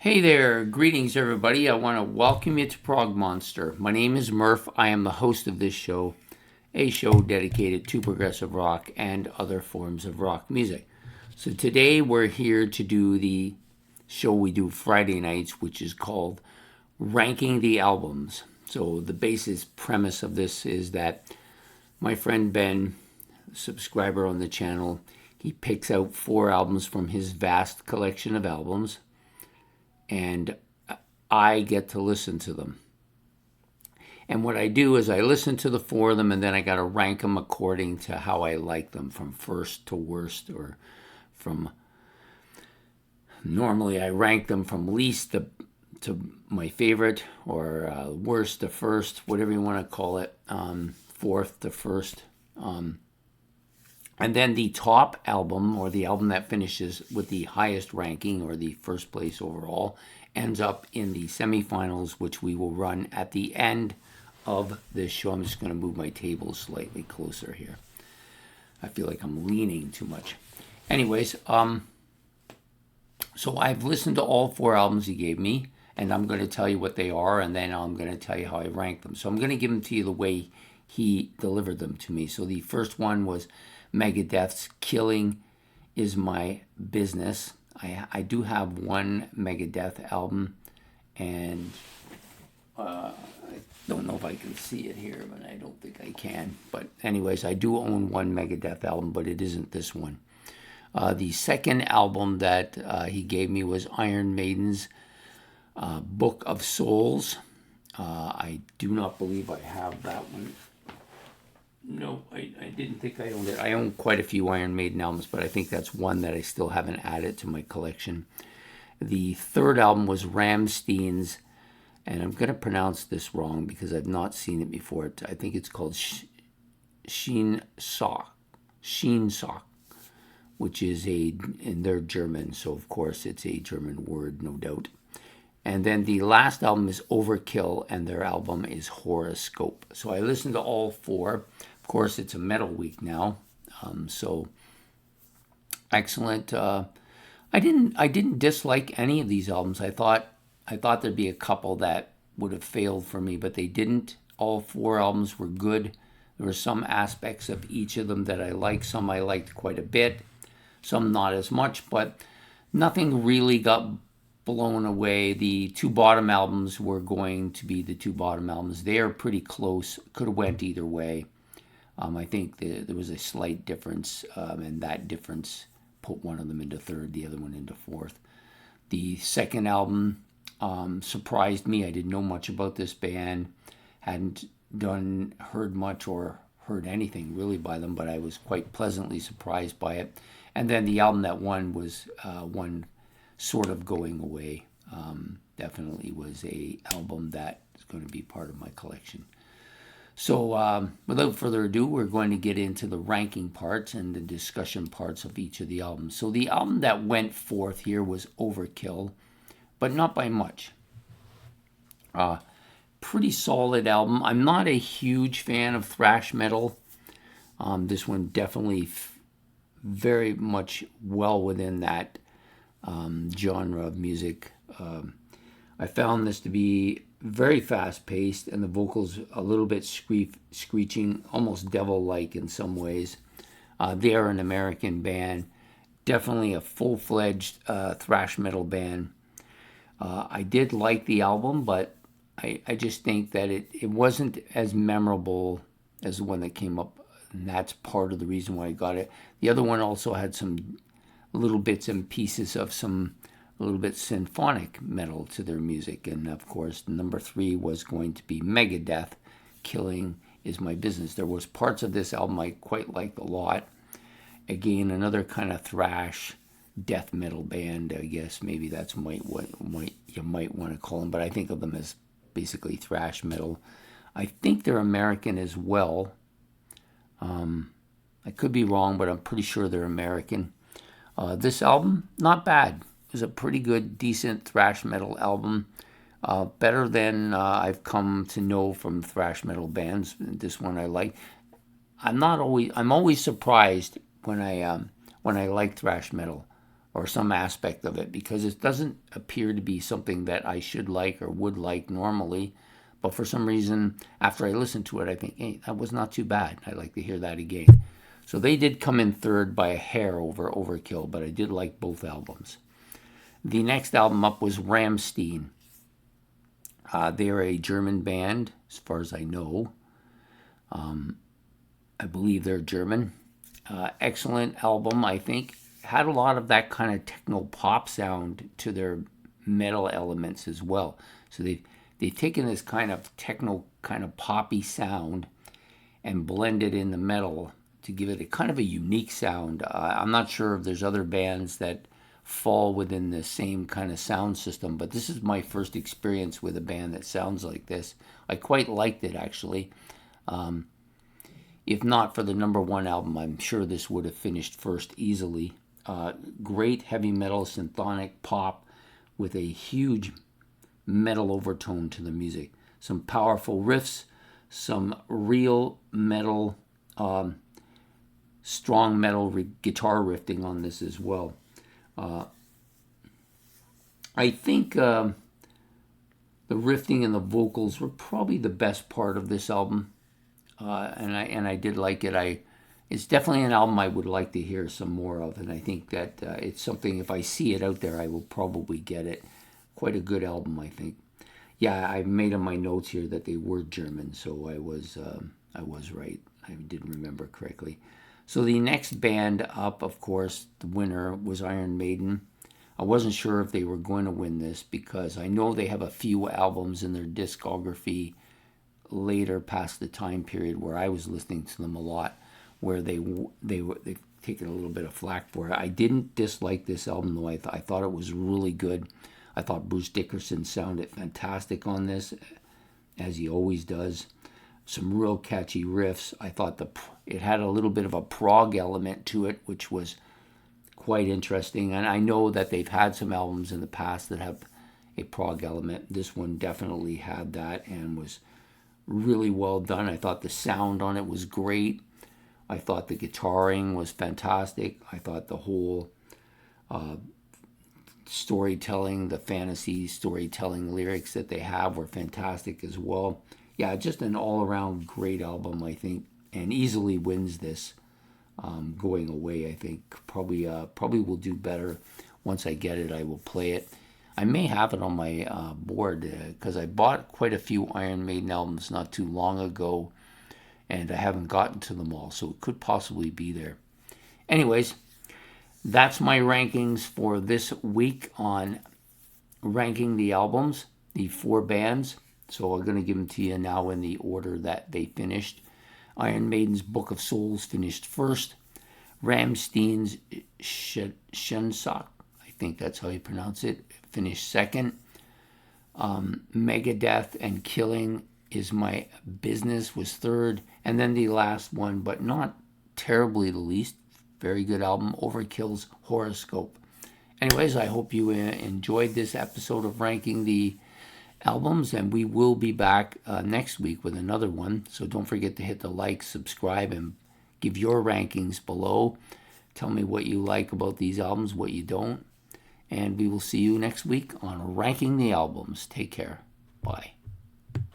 Hey there, greetings everybody. I want to welcome you to Prog Monster. My name is Murph. I am the host of this show, a show dedicated to progressive rock and other forms of rock music. So today we're here to do the show we do Friday nights, which is called Ranking the Albums. So the basic premise of this is that my friend Ben, subscriber on the channel, he picks out 4 albums from his vast collection of albums, and I get to listen to them. And what I do is I listen to the 4 of them, and then I got to rank them according to how I like them, from first to worst, or from, normally I rank them from least to my favorite, or worst to first, whatever you want to call it, fourth to first. And then the top album, or the album that finishes with the highest ranking, or the first place overall, ends up in the semifinals, which we will run at the end of this show. I'm just going to move my table slightly closer here. I feel like I'm leaning too much. Anyways, so I've listened to all 4 albums he gave me, and I'm going to tell you what they are, and then I'm going to tell you how I rank them. So I'm going to give them to you the way he delivered them to me. So the first one was Megadeath's Killing Is My Business. I do have one Megadeth album, and I don't know if I can see it here, but I don't think I can. But anyways, I do own one Megadeth album, but it isn't this one. The second album that he gave me was Iron Maiden's Book of Souls. I do not believe I have that one. No, I didn't think I owned it. I own quite a few Iron Maiden albums, but I think that's one that I still haven't added to my collection. The third album was Rammstein's, and I'm going to pronounce this wrong because I've not seen it before. I think it's called Sehnsucht, which is and they're German, so of course it's a German word, no doubt. And then the last album is Overkill, and their album is Horoscope. So I listened to all 4. Of course, it's a metal week now, so excellent. I didn't dislike any of these albums. I thought there'd be a couple that would have failed for me, but they didn't. All 4 albums were good. There were some aspects of each of them that I liked. Some I liked quite a bit, some not as much, but nothing really got blown away. The 2 bottom albums were going to be the 2 bottom albums. They are pretty close. Could have went either way. I think there was a slight difference, and that difference put one of them into third, the other one into fourth. The second album surprised me. I didn't know much about this band, hadn't heard much or heard anything really by them, but I was quite pleasantly surprised by it. And then the album that won was one sort of going away. Definitely was a album that is going to be part of my collection. So without further ado, we're going to get into the ranking parts and the discussion parts of each of the albums. So the album that went fourth here was Overkill, but not by much. Pretty solid album. I'm not a huge fan of thrash metal. This one definitely very much well within that genre of music. I found this to be very fast-paced, and the vocals a little bit screeching, almost devil-like in some ways. They are an American band, definitely a full-fledged thrash metal band. I did like the album, but I just think that it wasn't as memorable as the one that came up, and that's part of the reason why I got it. The other one also had some little bits and pieces of a little bit symphonic metal to their music. And of course, number 3 was going to be Megadeath Killing Is My Business. There was parts of this album I quite liked a lot. Again, another kind of thrash death metal band, I guess. Maybe that's what you might want to call them, but I think of them as basically thrash metal. I think they're American as well. I could be wrong, but I'm pretty sure they're American. This album, not bad. It was a pretty good, decent thrash metal album. Better than I've come to know from thrash metal bands. This one I like. I'm always surprised when I like thrash metal. or some aspect of it, because it doesn't appear to be something that I should like or would like normally. But for some reason, after I listen to it, I think, hey, that was not too bad. I'd like to hear that again. So they did come in third by a hair over Overkill, but I did like both albums. The next album up was Rammstein. They're a German band, as far as I know. I believe they're German. Excellent album, I think. Had a lot of that kind of techno pop sound to their metal elements as well. So they've taken this kind of techno, kind of poppy sound and blended in the metal to give it a kind of a unique sound. I'm not sure if there's other bands that fall within the same kind of sound system, but this is my first experience with a band that sounds like this. I quite liked it, actually. If not for the number one album, I'm sure this would have finished first easily. Great heavy metal symphonic pop with a huge metal overtone to the music. Some powerful riffs, some real metal, strong metal guitar riffing on this as well. I think the riffing and the vocals were probably the best part of this album, and I did like it. It's definitely an album I would like to hear some more of, and I think that it's something, if I see it out there, I will probably get it. Quite a good album, I think. Yeah, I made on my notes here that they were German, so I was right. I did remember correctly. So the next band up, of course, the winner was Iron Maiden. I wasn't sure if they were going to win this because I know they have a few albums in their discography later past the time period where I was listening to them a lot, where they've taken a little bit of flack for it. I didn't dislike this album, though. I thought it was really good. I thought Bruce Dickinson sounded fantastic on this, as he always does. Some real catchy riffs. I thought it had a little bit of a prog element to it, which was quite interesting. And I know that they've had some albums in the past that have a prog element. This one definitely had that and was really well done. I thought the sound on it was great. I thought the guitaring was fantastic. I thought the whole storytelling, the fantasy storytelling lyrics that they have were fantastic as well. Yeah, just an all-around great album, I think, and easily wins this going away. I think probably will do better once I get it. I will play it. I may have it on my board because I bought quite a few Iron Maiden albums not too long ago, and I haven't gotten to them all, so it could possibly be there. Anyways, that's my rankings for this week on ranking the albums, the 4 bands. So I'm going to give them to you now in the order that they finished. Iron Maiden's Book of Souls finished first. Rammstein's Sehnsucht, I think that's how you pronounce it, finished second. Megadeath Killing is My Business was third. And then the last one, but not terribly the least, very good album, Overkill's Horoscope. Anyways, I hope you enjoyed this episode of Ranking the Albums, and we will be back next week with another one. So don't forget to hit the like, subscribe, and give your rankings below. Tell me what you like about these albums, what you don't. And we will see you next week on Ranking the Albums. Take care. Bye.